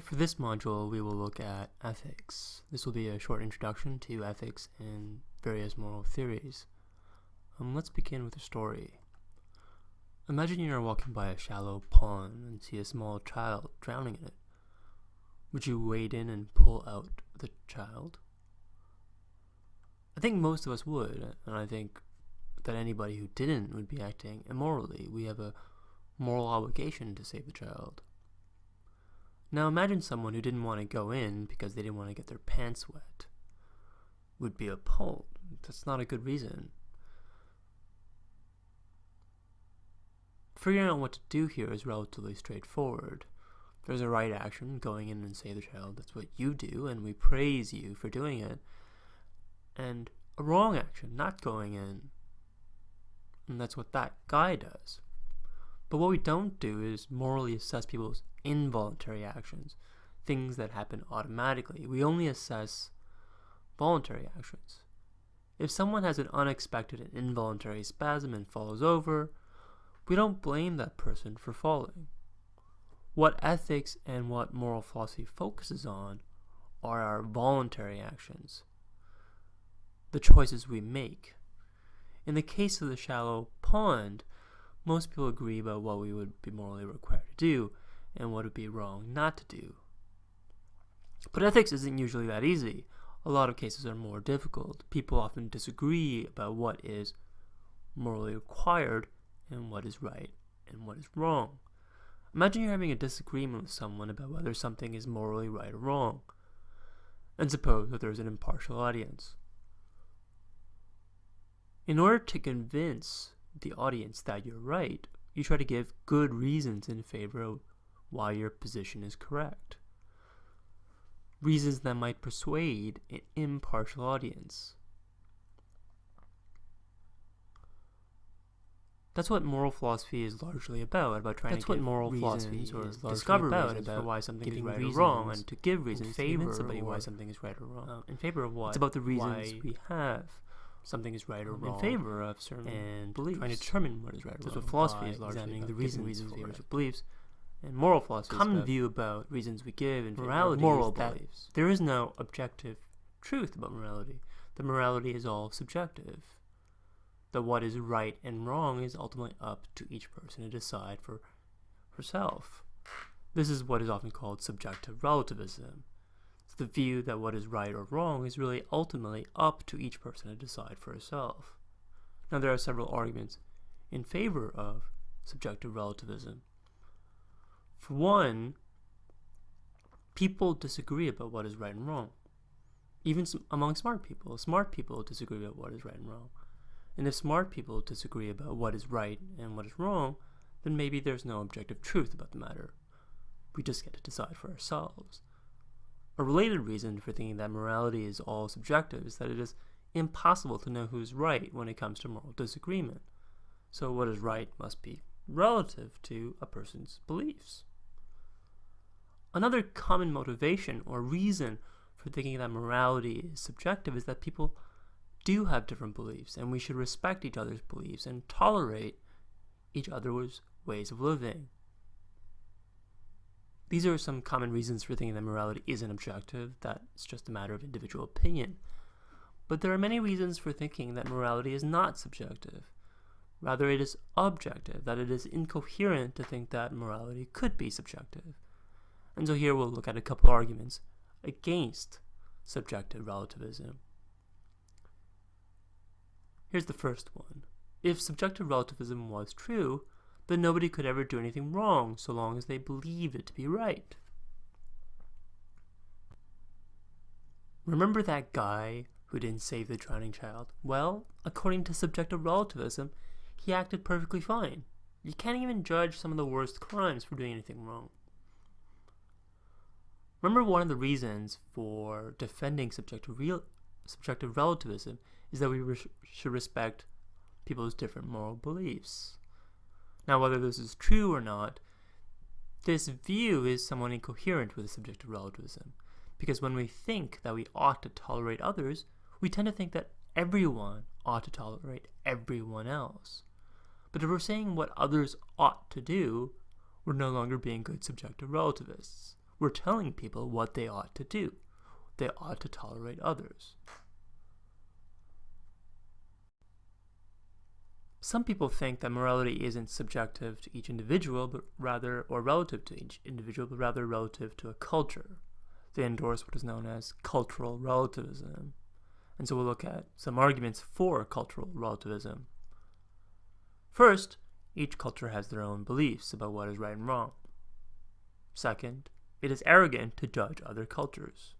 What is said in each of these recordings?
For this module, we will look at ethics. This will be a short introduction to ethics and various moral theories. Let's begin with a story. Imagine you are walking by a shallow pond and see a small child drowning in it. Would you wade in and pull out the child? I think most of us would, and I think that anybody who didn't would be acting immorally. We have a moral obligation to save the child. Now imagine someone who didn't want to go in because they didn't want to get their pants wet. Would be appalled. That's not a good reason. Figuring out what to do here is relatively straightforward. There's a right action, going in and save the child. That's what you do, and we praise you for doing it. And a wrong action, not going in. And that's what that guy does. But what we don't do is morally assess people's involuntary actions, things that happen automatically. We only assess voluntary actions. If someone has an unexpected and involuntary spasm and falls over, we don't blame that person for falling. What ethics and what moral philosophy focuses on are our voluntary actions, the choices we make. In the case of the shallow pond, most people agree about what we would be morally required to do and what would be wrong not to do. But ethics isn't usually that easy. A lot of cases are more difficult. People often disagree about what is morally required and what is right and what is wrong. Imagine you're having a disagreement with someone about whether something is morally right or wrong, and suppose that there's an impartial audience. In order to convince the audience that you're right, you try to give good reasons in favor of why your position is correct. Reasons that might persuade an impartial audience. That's what moral philosophy is largely about trying to give moral philosophy or discover reasons for why something is right or wrong, and to give reasons to convince somebody why something is right or wrong. In favor of what? It's about the reasons we have. Something is right or wrong in favor of certain beliefs, trying to determine what is right or wrong. That's what philosophy is largely examining the reasons for beliefs, and moral philosophy. Common view about reasons we give and morality moral beliefs. There is no objective truth about morality. The morality is all subjective. That what is right and wrong is ultimately up to each person to decide for herself. This is what is often called subjective relativism. The view that what is right or wrong is really ultimately up to each person to decide for herself. Now there are several arguments in favor of subjective relativism. For one, people disagree about what is right and wrong. Even among smart people disagree about what is right and wrong. And if smart people disagree about what is right and what is wrong, then maybe there's no objective truth about the matter. We just get to decide for ourselves. A related reason for thinking that morality is all subjective is that it is impossible to know who's right when it comes to moral disagreement. So what is right must be relative to a person's beliefs. Another common motivation or reason for thinking that morality is subjective is that people do have different beliefs, and we should respect each other's beliefs and tolerate each other's ways of living. These are some common reasons for thinking that morality isn't objective, that it's just a matter of individual opinion. But there are many reasons for thinking that morality is not subjective. Rather, it is objective, that it is incoherent to think that morality could be subjective. And so here we'll look at a couple arguments against subjective relativism. Here's the first one. If subjective relativism was true, then nobody could ever do anything wrong so long as they believed it to be right. Remember that guy who didn't save the drowning child? Well, according to subjective relativism, he acted perfectly fine. You can't even judge some of the worst crimes for doing anything wrong. Remember, one of the reasons for defending subjective relativism is that we should respect people's different moral beliefs. Now, whether this is true or not, this view is somewhat incoherent with subjective relativism, because when we think that we ought to tolerate others, we tend to think that everyone ought to tolerate everyone else. But if we're saying what others ought to do, we're no longer being good subjective relativists. we're telling people what they ought to do. They ought to tolerate others. Some people think that morality isn't subjective to each individual, or relative to each individual, but rather relative to a culture. They endorse what is known as cultural relativism. And so we'll look at some arguments for cultural relativism. First, each culture has their own beliefs about what is right and wrong. Second, it is arrogant to judge other cultures.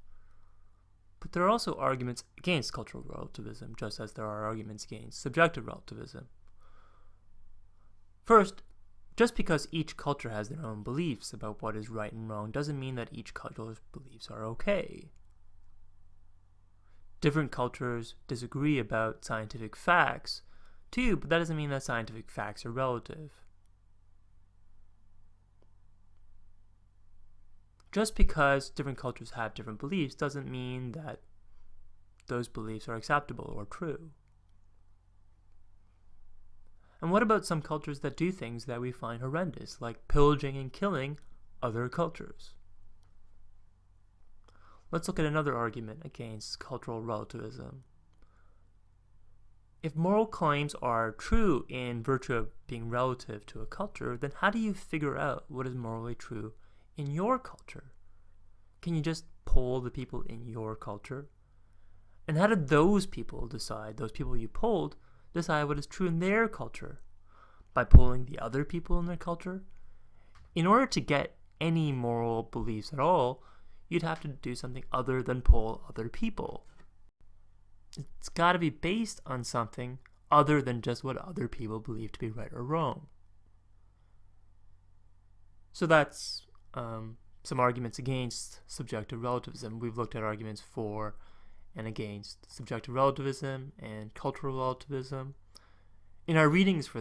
But there are also arguments against cultural relativism, just as there are arguments against subjective relativism. First, just because each culture has their own beliefs about what is right and wrong doesn't mean that each culture's beliefs are okay. Different cultures disagree about scientific facts, too, but that doesn't mean that scientific facts are relative. Just because different cultures have different beliefs doesn't mean that those beliefs are acceptable or true. And what about some cultures that do things that we find horrendous, like pillaging and killing other cultures? Let's look at another argument against cultural relativism. If moral claims are true in virtue of being relative to a culture, then how do you figure out what is morally true in your culture? Can you just poll the people in your culture? And how did those people you polled, decide what is true in their culture? By polling the other people in their culture? In order to get any moral beliefs at all, you'd have to do something other than poll other people. It's got to be based on something other than just what other people believe to be right or wrong. So that's some arguments against subjective relativism. We've looked at arguments for and against subjective relativism and cultural relativism. In our readings for